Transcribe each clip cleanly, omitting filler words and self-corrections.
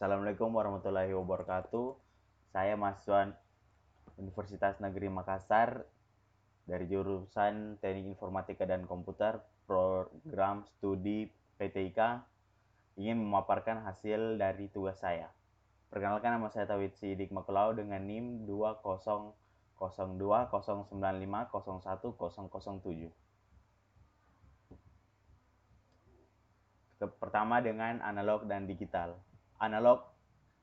Assalamualaikum warahmatullahi wabarakatuh. Saya mahasiswa Universitas Negeri Makassar dari jurusan Teknik Informatika dan Komputer, program studi PTIK, ingin memaparkan hasil dari tugas saya. Perkenalkan, nama saya Tauhid Sidik Makulau dengan NIM 2002095017. Pertama dengan analog dan digital. Analog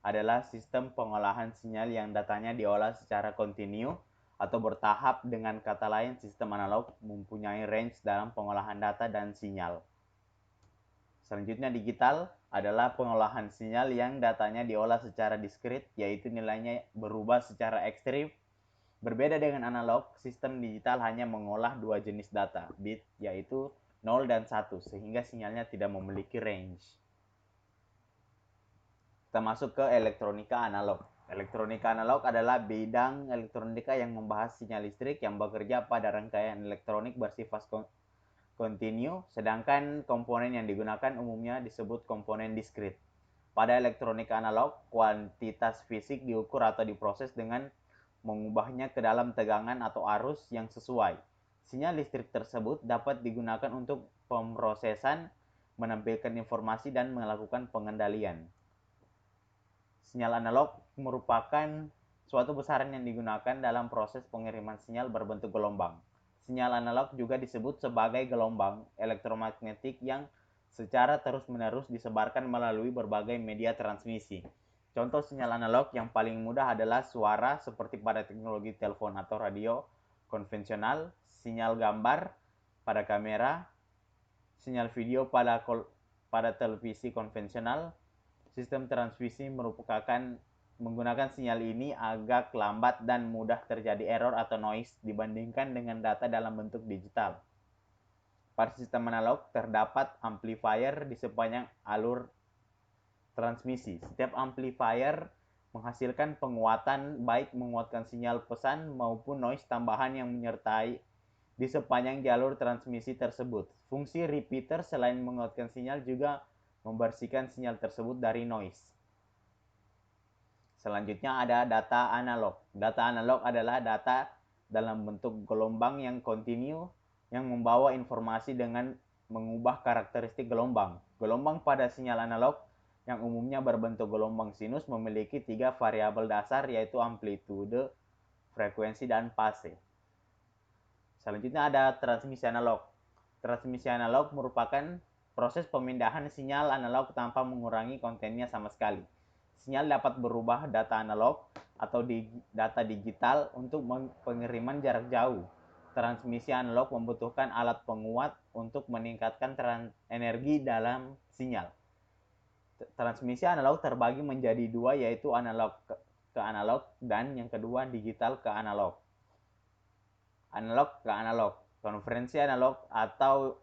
adalah sistem pengolahan sinyal yang datanya diolah secara kontinu atau bertahap. Dengan kata lain, sistem analog mempunyai range dalam pengolahan data dan sinyal. Selanjutnya, digital adalah pengolahan sinyal yang datanya diolah secara diskrit, yaitu nilainya berubah secara ekstrim. Berbeda dengan analog, sistem digital hanya mengolah dua jenis data, bit, yaitu 0 dan 1, sehingga sinyalnya tidak memiliki range. Kita masuk ke elektronika analog. Elektronika analog adalah bidang elektronika yang membahas sinyal listrik yang bekerja pada rangkaian elektronik bersifat kontinu, sedangkan komponen yang digunakan umumnya disebut komponen diskrit. Pada elektronika analog, kuantitas fisik diukur atau diproses dengan mengubahnya ke dalam tegangan atau arus yang sesuai. Sinyal listrik tersebut dapat digunakan untuk pemrosesan, menampilkan informasi, dan melakukan pengendalian. Sinyal analog merupakan suatu besaran yang digunakan dalam proses pengiriman sinyal berbentuk gelombang. Sinyal analog juga disebut sebagai gelombang elektromagnetik yang secara terus-menerus disebarkan melalui berbagai media transmisi. Contoh sinyal analog yang paling mudah adalah suara seperti pada teknologi telepon atau radio konvensional, sinyal gambar pada kamera, sinyal video pada televisi konvensional. Sistem transmisi menggunakan sinyal ini agak lambat dan mudah terjadi error atau noise dibandingkan dengan data dalam bentuk digital. Pada sistem analog terdapat amplifier di sepanjang alur transmisi. Setiap amplifier menghasilkan penguatan, baik menguatkan sinyal pesan maupun noise tambahan yang menyertai di sepanjang jalur transmisi tersebut. Fungsi repeater selain menguatkan sinyal juga membersihkan sinyal tersebut dari noise. Selanjutnya ada data analog. Data analog adalah data dalam bentuk gelombang yang kontinu yang membawa informasi dengan mengubah karakteristik gelombang. Gelombang pada sinyal analog yang umumnya berbentuk gelombang sinus memiliki 3 variabel dasar, yaitu amplitude, frekuensi, dan fase. Selanjutnya ada transmisi analog. Transmisi analog merupakan proses pemindahan sinyal analog tanpa mengurangi kontennya sama sekali. Sinyal dapat berubah data analog atau data digital untuk pengiriman jarak jauh. Transmisi analog membutuhkan alat penguat untuk meningkatkan energi dalam sinyal. Transmisi analog terbagi menjadi dua, yaitu analog ke analog dan yang kedua digital ke analog. Analog ke analog. Konversi analog atau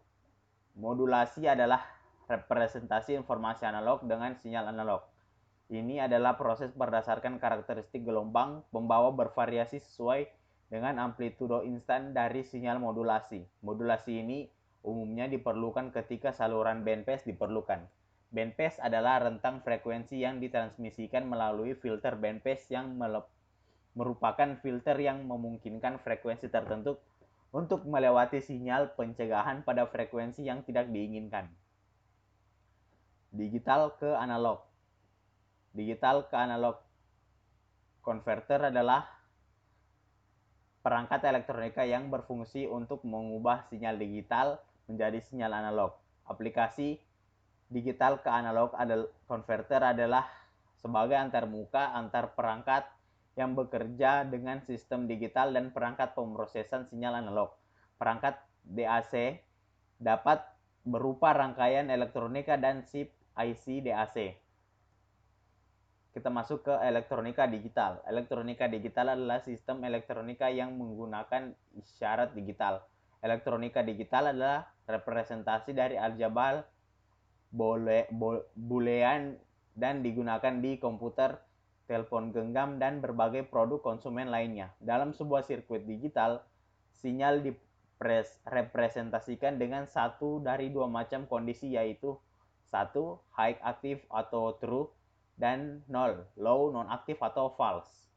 modulasi adalah representasi informasi analog dengan sinyal analog. Ini adalah proses berdasarkan karakteristik gelombang pembawa bervariasi sesuai dengan amplitudo instan dari sinyal modulasi. Modulasi ini umumnya diperlukan ketika saluran bandpass diperlukan. Bandpass adalah rentang frekuensi yang ditransmisikan melalui filter bandpass yang merupakan filter yang memungkinkan frekuensi tertentu untuk melewati sinyal pencegahan pada frekuensi yang tidak diinginkan. Digital ke analog. Digital ke analog converter adalah perangkat elektronika yang berfungsi untuk mengubah sinyal digital menjadi sinyal analog. Aplikasi digital ke analog converter adalah sebagai antarmuka antar perangkat yang bekerja dengan sistem digital dan perangkat pemrosesan sinyal analog. Perangkat DAC dapat berupa rangkaian elektronika dan chip IC DAC. Kita masuk ke elektronika digital. Elektronika digital adalah sistem elektronika yang menggunakan isyarat digital. Elektronika digital adalah representasi dari aljabar boolean dan digunakan di komputer, telepon genggam, dan berbagai produk konsumen lainnya. Dalam sebuah sirkuit digital, sinyal direpresentasikan dengan satu dari dua macam kondisi, yaitu 1. High active atau true, dan 0, low, non-aktif, atau false.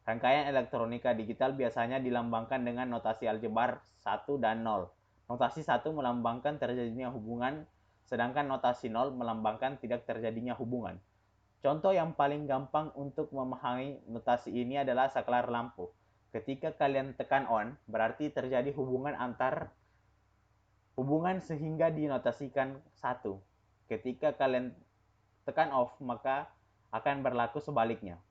Rangkaian elektronika digital biasanya dilambangkan dengan notasi aljabar 1 dan 0. Notasi 1 melambangkan terjadinya hubungan, sedangkan notasi 0 melambangkan tidak terjadinya hubungan. Contoh yang paling gampang untuk memahami notasi ini adalah saklar lampu. Ketika kalian tekan on, berarti terjadi hubungan sehingga dinotasikan 1. Ketika kalian tekan off, maka akan berlaku sebaliknya.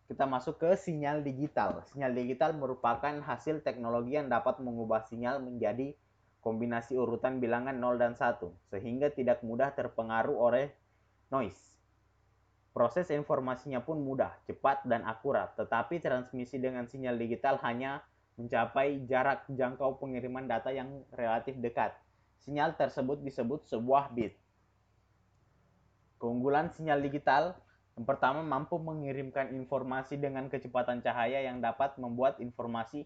Kita masuk ke sinyal digital. Sinyal digital merupakan hasil teknologi yang dapat mengubah sinyal menjadi kombinasi urutan bilangan 0 dan 1, sehingga tidak mudah terpengaruh oleh noise. Proses informasinya pun mudah, cepat, dan akurat, tetapi transmisi dengan sinyal digital hanya mencapai jarak jangkau pengiriman data yang relatif dekat. Sinyal tersebut disebut sebuah bit. Keunggulan sinyal digital: yang pertama, mampu mengirimkan informasi dengan kecepatan cahaya yang dapat membuat informasi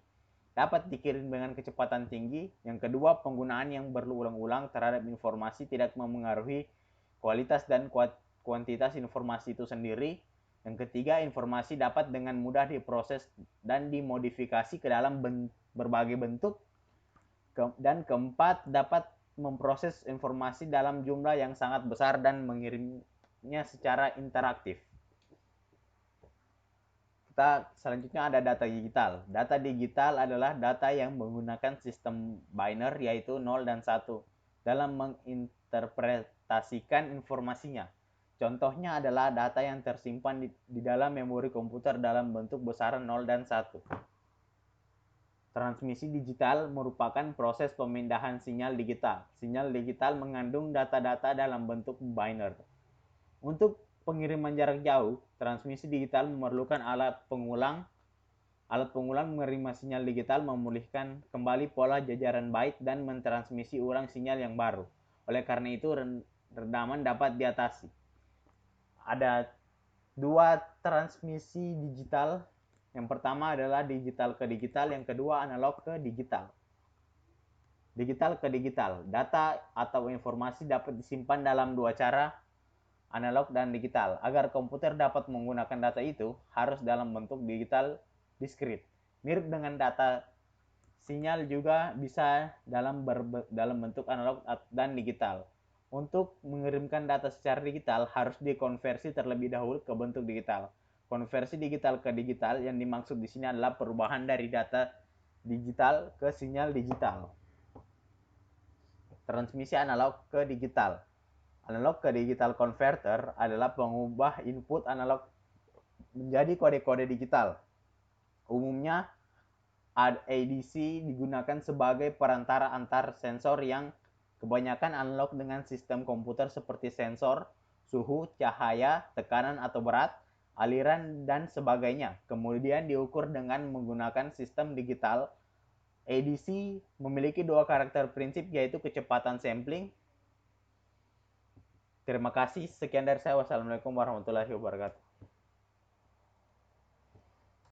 dapat dikirim dengan kecepatan tinggi. Yang kedua, penggunaan yang berulang-ulang terhadap informasi tidak memengaruhi kualitas dan kuantitas informasi itu sendiri. Yang ketiga, informasi dapat dengan mudah diproses dan dimodifikasi ke dalam berbagai bentuk. Dan keempat, dapat memproses informasi dalam jumlah yang sangat besar dan mengirimnya secara interaktif. Selanjutnya ada data digital. Data digital adalah data yang menggunakan sistem binary, yaitu 0 dan 1, dalam menginterpretasikan informasinya. Contohnya adalah data yang tersimpan di dalam memori komputer dalam bentuk besaran 0 dan 1. Transmisi digital merupakan proses pemindahan sinyal digital. Sinyal digital mengandung data-data dalam bentuk binary. Untuk pengiriman jarak jauh, transmisi digital memerlukan alat pengulang. Alat pengulang menerima sinyal digital, memulihkan kembali pola jajaran byte, dan mentransmisi ulang sinyal yang baru. Oleh karena itu, rendaman dapat diatasi. Ada dua transmisi digital. Yang pertama adalah digital ke digital, yang kedua analog ke digital. Digital ke digital, data atau informasi dapat disimpan dalam dua cara, analog dan digital. Agar komputer dapat menggunakan data itu, harus dalam bentuk digital diskrit. Mirip dengan data, sinyal juga bisa dalam bentuk analog dan digital. Untuk mengirimkan data secara digital, harus dikonversi terlebih dahulu ke bentuk digital. Konversi digital ke digital yang dimaksud di sini adalah perubahan dari data digital ke sinyal digital. Transmisi analog ke digital. Analog ke digital converter adalah pengubah input analog menjadi kode-kode digital. Umumnya, ADC digunakan sebagai perantara antar sensor yang kebanyakan analog dengan sistem komputer seperti sensor, suhu, cahaya, tekanan atau berat, aliran, dan sebagainya. Kemudian diukur dengan menggunakan sistem digital. ADC memiliki dua karakter prinsip, yaitu kecepatan sampling. Terima kasih. Sekian dari saya. Wassalamualaikum warahmatullahi wabarakatuh.